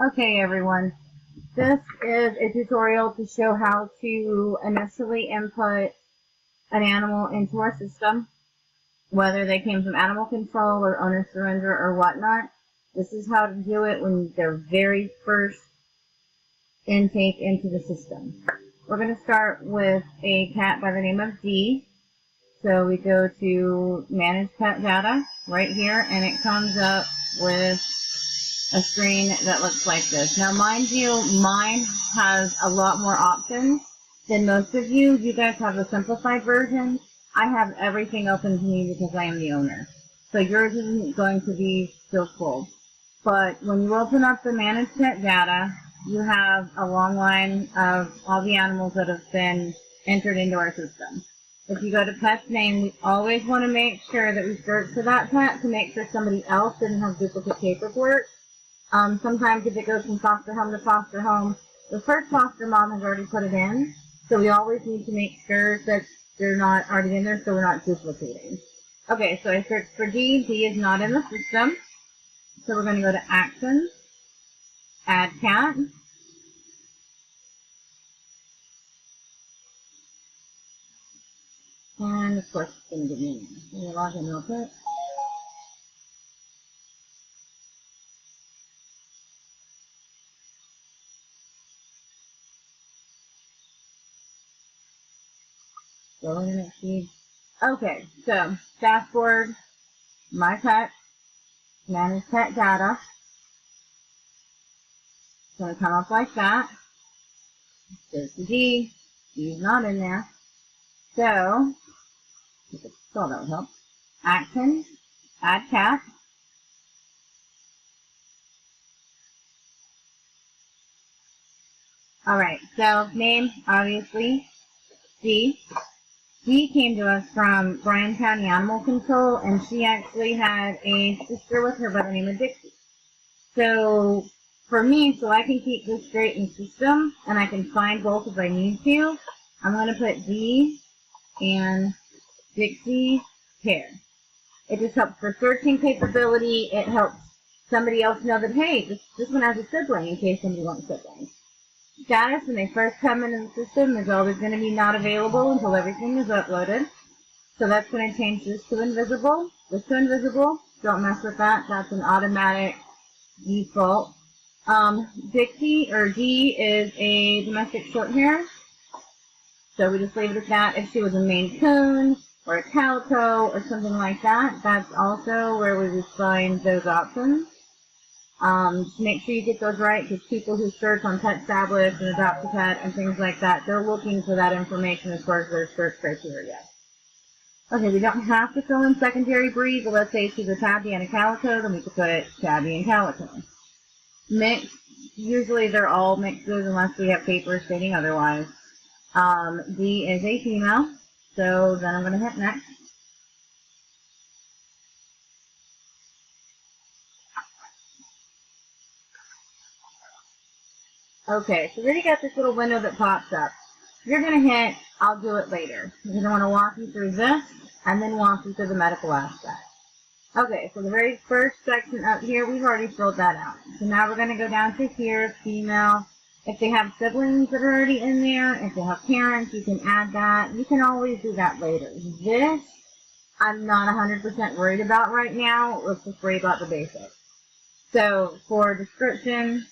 Okay, everyone. This is a tutorial to show how to initially input an animal into our system, whether they came from animal control or owner surrender or whatnot. This is how to do it when their very first intake into the system. We're going to start with a cat by the name of D. So we go to Manage Pet Data right here, and it comes up with a screen that looks like this. Now, mind you, mine has a lot more options than most of you. You guys have the simplified version. I have everything open to me because I am the owner. So yours isn't going to be so full. But when you open up the Manage Pet Data, you have a long line of all the animals that have been entered into our system. If you go to pet's name, we always want to make sure that we search for that pet to make sure somebody else didn't have duplicate paperwork. Sometimes if it goes from foster home to foster home, the first foster mom has already put it in, so we always need to make sure that they're not already in there so we're not duplicating. Okay, so I searched for D. D is not in the system, so we're going to go to Actions, Add Cat, and of course it's going to give me a name. Let me log in real quick. Go in and see. Okay, so dashboard, my pet, manage pet data. It's going to come up like that. There's the D. D's not in there. So, if it's spell, that would help. Actions, add cat. Alright, so name, obviously, D. D came to us from Bryan County Animal Control, and she actually had a sister with her by the name of Dixie. So, for me, so I can keep this straight in the system, and I can find both if I need to, I'm going to put D and Dixie pair. It just helps for searching capability. It helps somebody else know that, hey, this one has a sibling in case somebody wants siblings. Status, when they first come into the system, is always going to be not available until everything is uploaded. So that's going to change this to invisible. This to invisible. Don't mess with that. That's an automatic default. Dixie, or D, is a domestic short hair. So we just leave it at that. If she was a Maine Coon, or a calico, or something like that, that's also where we would find those options. Just make sure you get those right, because people who search on Pet Established and Adopt a Pet and things like that, they're looking for that information as far as their search criteria. Okay, we don't have to fill in secondary breed, but let's say she's a tabby and a calico, then we could put tabby and calico. Mixed, usually they're all mixes unless we have papers stating otherwise. D is a female, so then I'm going to hit next. Okay, so then you got this little window that pops up. You're going to hit, I'll do it later. Because I want to walk you through this, and then walk you through the medical aspect. Okay, so the very first section up here, we've already filled that out. So now we're going to go down to here, female. If they have siblings that are already in there, if they have parents, you can add that. You can always do that later. This, I'm not 100% worried about right now. Let's just worry about the basics. So, for description,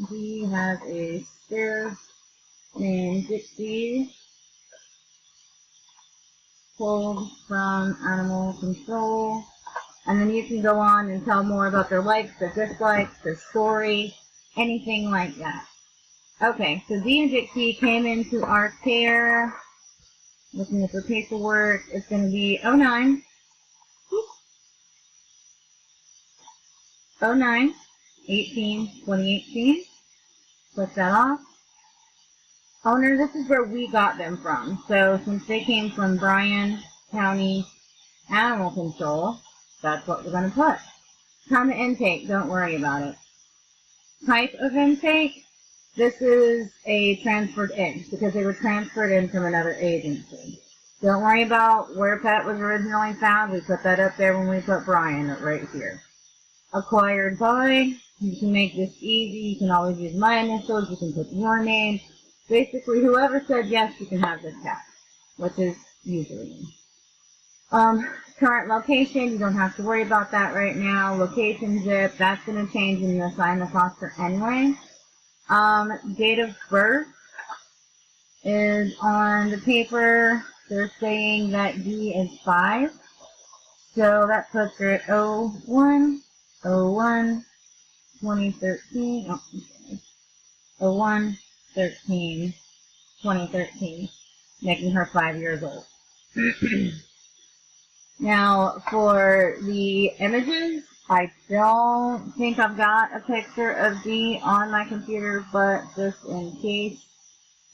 he has a stare named Dixie, pulled from animal control. And then you can go on and tell more about their likes, their dislikes, their story, anything like that. Okay, so D and Dixie came into our care. Looking at their paperwork, it's going to be 09, 2018. Click that off. Owner, this is where we got them from. So since they came from Bryan County Animal Control, that's what we're going to put. Time of intake, don't worry about it. Type of intake, this is a transferred in, because they were transferred in from another agency. Don't worry about where pet was originally found. We put that up there when we put Bryan right here. acquired by. You can make this easy. You can always use my initials. You can put your name. Basically, whoever said yes, you can have this cat, which is usually me. Current location, you don't have to worry about that right now. Location zip, that's going to change when you assign the foster anyway. Date of birth is on the paper. They're saying that D is 5. So that puts her at 01, 2013. Oh, I'm sorry. 01, 13, 2013, making her 5 years old. Now, for the images, I don't think I've got a picture of D on my computer, but just in case,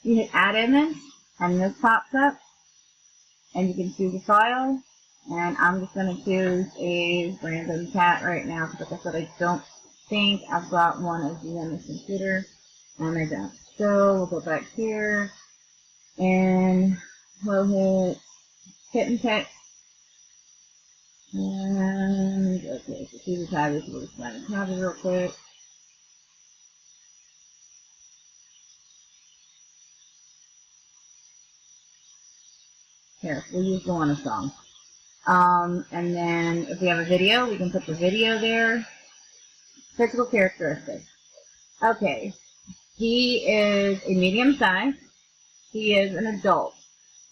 you hit add image, and this pops up, and you can choose a file, and I'm just going to choose a random cat right now, because like I said, I don't think I've got one of D on this computer, and I don't. So, we'll go back here, and we'll hit kitten text. And, okay, so see the tabs, we'll just find the tabs real quick. Here, we'll use the one a song. And then if we have a video, we can put the video there. Physical characteristics. Okay, he is a medium size. He is an adult.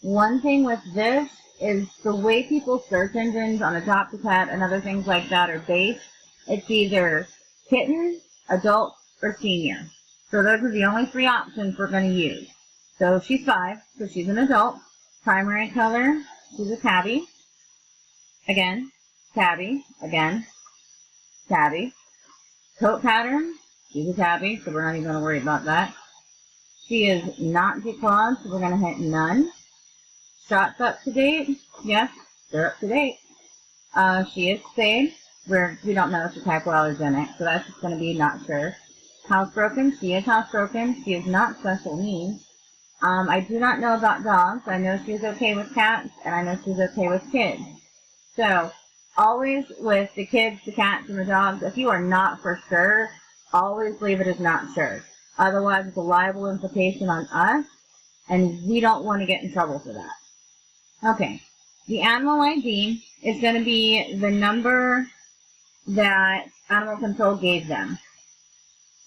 One thing with this is the way people search engines on Adopt-A-Pet and other things like that are based. It's either kitten, adult, or senior. So those are the only 3 options we're going to use. So she's 5, so she's an adult. Primary color, she's a tabby. Again, tabby. Again, tabby. Coat pattern, she's a tabby, so we're not even going to worry about that. She is not declawed, so we're going to hit none. Shots up to date, yes, they're up to date. She is spayed. We don't know if she's hypoallergenic, so that's just going to be not sure. Housebroken, she is housebroken. She is not special needs. I do not know about dogs. I know she's okay with cats, and I know she's okay with kids. So, always with the kids, the cats, and the dogs, if you are not for sure, always leave it as not sure. Otherwise, it's a liable implication on us, and we don't want to get in trouble for that. Okay, the animal ID is going to be the number that animal control gave them.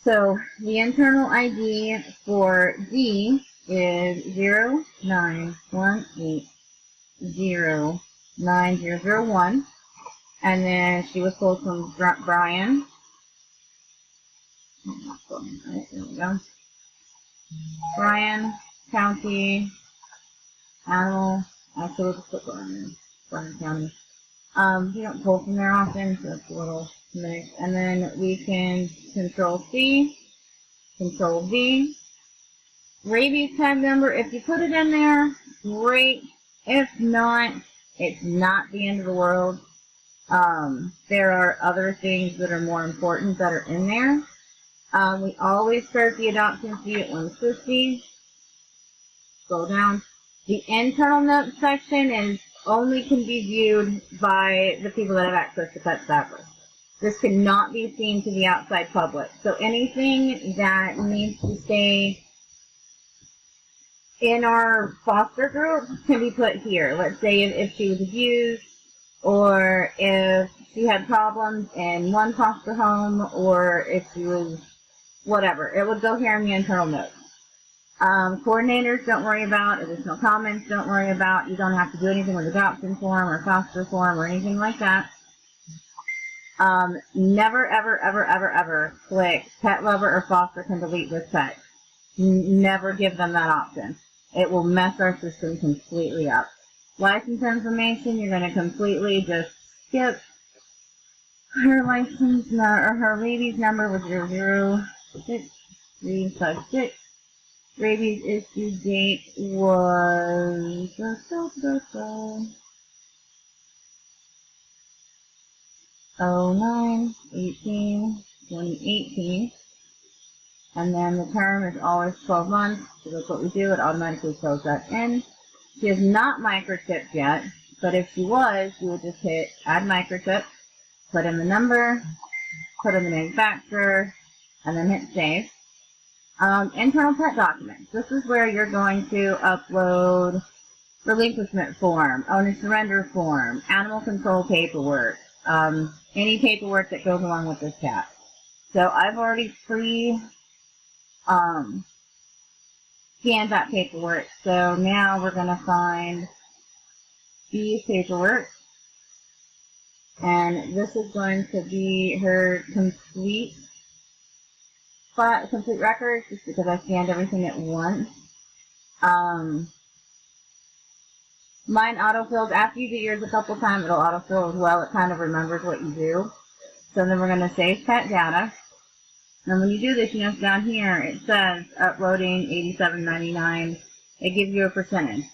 So, the internal ID for D is 091809001, and then she was pulled from Brian. There we go. Bryan County Animal. Actually, we'll just put Bryan County. We don't pull from there often, so it's a little mixed. And then we can Control C, Control V. Rabies tag number, if you put it in there, great. If not, it's not the end of the world. There are other things that are more important that are in there. We always start the adoption fee at $150. Scroll down. The internal notes section is only can be viewed by the people that have access to Pet Staffers. This cannot be seen to the outside public. So anything that needs to stay in our foster group can be put here. Let's say if she was abused, or if she had problems in one foster home, or if she was whatever. It would go here in the internal notes. Coordinators, don't worry about. Additional comments, don't worry about. You don't have to do anything with adoption form or foster form or anything like that. Never, ever, ever, ever, ever click pet lover or foster can delete this text. Never give them that option. It will mess our system completely up. License information, you're going to completely just skip. Her license or her rabies number was 006-356. Rabies issue date was 09/18/2018. And then the term is always 12 months, so that's what we do. It automatically fills that in. She is not microchipped yet, but if she was, you would just hit add microchip, put in the number, put in the manufacturer, and then hit save. Internal pet documents. This is where you're going to upload relinquishment form, owner surrender form, animal control paperwork, any paperwork that goes along with this cat. So I've already scanned that paperwork. So now we're going to find Bee's paperwork. And this is going to be her complete record, just because I scanned everything at once. Mine autofills. After you do yours a couple times, it'll autofill as well. It kind of remembers what you do. So then we're going to save pet data. And when you do this, you notice down here it says uploading $87.99. It gives you a percentage.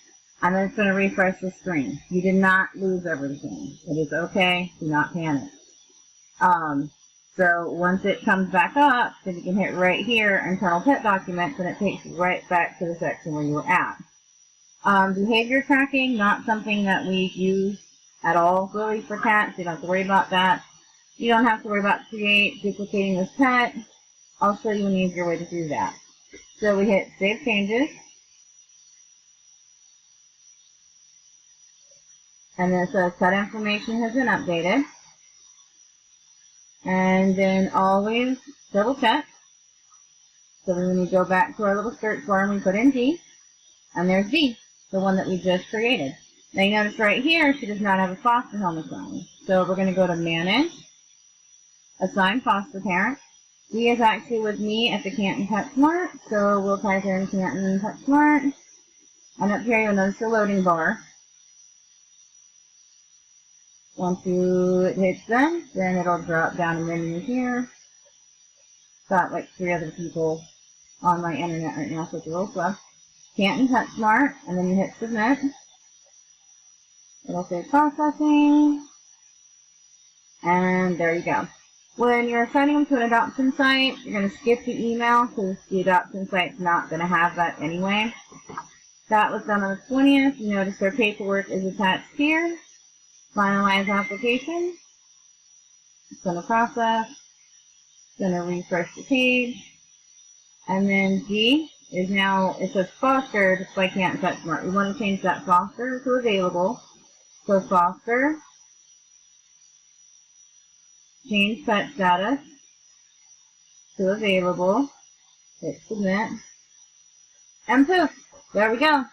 And then it's going to refresh the screen. You did not lose everything. It is okay. Do not panic. So once it comes back up, then you can hit right here, internal pet documents, and it takes you right back to the section where you were at. Behavior tracking, not something that we use at all really for cats. You don't have to worry about that. You don't have to worry about duplicating this pet. I'll show you an easier way to do that. So we hit Save Changes. And then it says pet information has been updated. And then always double check. So then we go back to our little search bar and we put in D. And there's D, the one that we just created. Now you notice right here, she does not have a foster home assigned. So we're going to go to Manage, Assign Foster Parent. D is actually with me at the Canton PetSmart. So we'll type in Canton PetSmart. And up here you'll notice the loading bar. Once you hit send, then it'll drop down a menu here. Got like 3 other people on my internet right now, so it's a little slow. Canton PetSmart, and then you hit submit. It'll say processing. And there you go. When you're assigning them to an adoption site, you're going to skip the email because the adoption site's not going to have that anyway. That was done on the 20th. You notice their paperwork is attached here. Finalize application. It's going to process. It's going to refresh the page. And then D is now, it says foster, just like Canton PetSmart. We want to change that foster to available. So foster, change pet status to available, hit submit, and poof, there we go.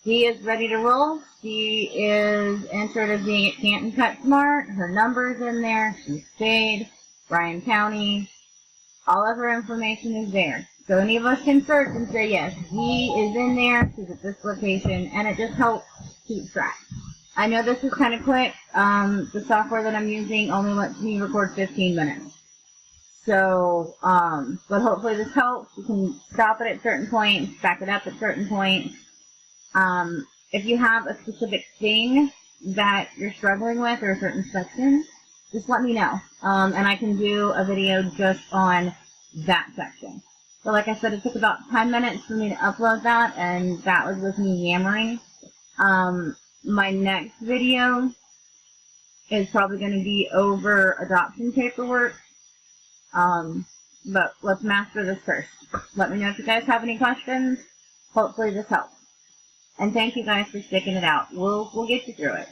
D is ready to roll. She is entered as being at Canton PetSmart. Her number's in there. She's stayed. Bryan County. All of her information is there. So any of us can search and say, yes, D is in there. She's at this location. And it just helps keep track. I know this is kind of quick. The software that I'm using only lets me record 15 minutes. So, but hopefully this helps. You can stop it at certain points, back it up at certain points. If you have a specific thing that you're struggling with or a certain section, just let me know. And I can do a video just on that section. So like I said, it took about 10 minutes for me to upload that, and that was with me yammering. My next video is probably going to be over adoption paperwork. But let's master this first. Let me know if you guys have any questions. Hopefully this helps. And thank you guys for sticking it out. We'll get you through it.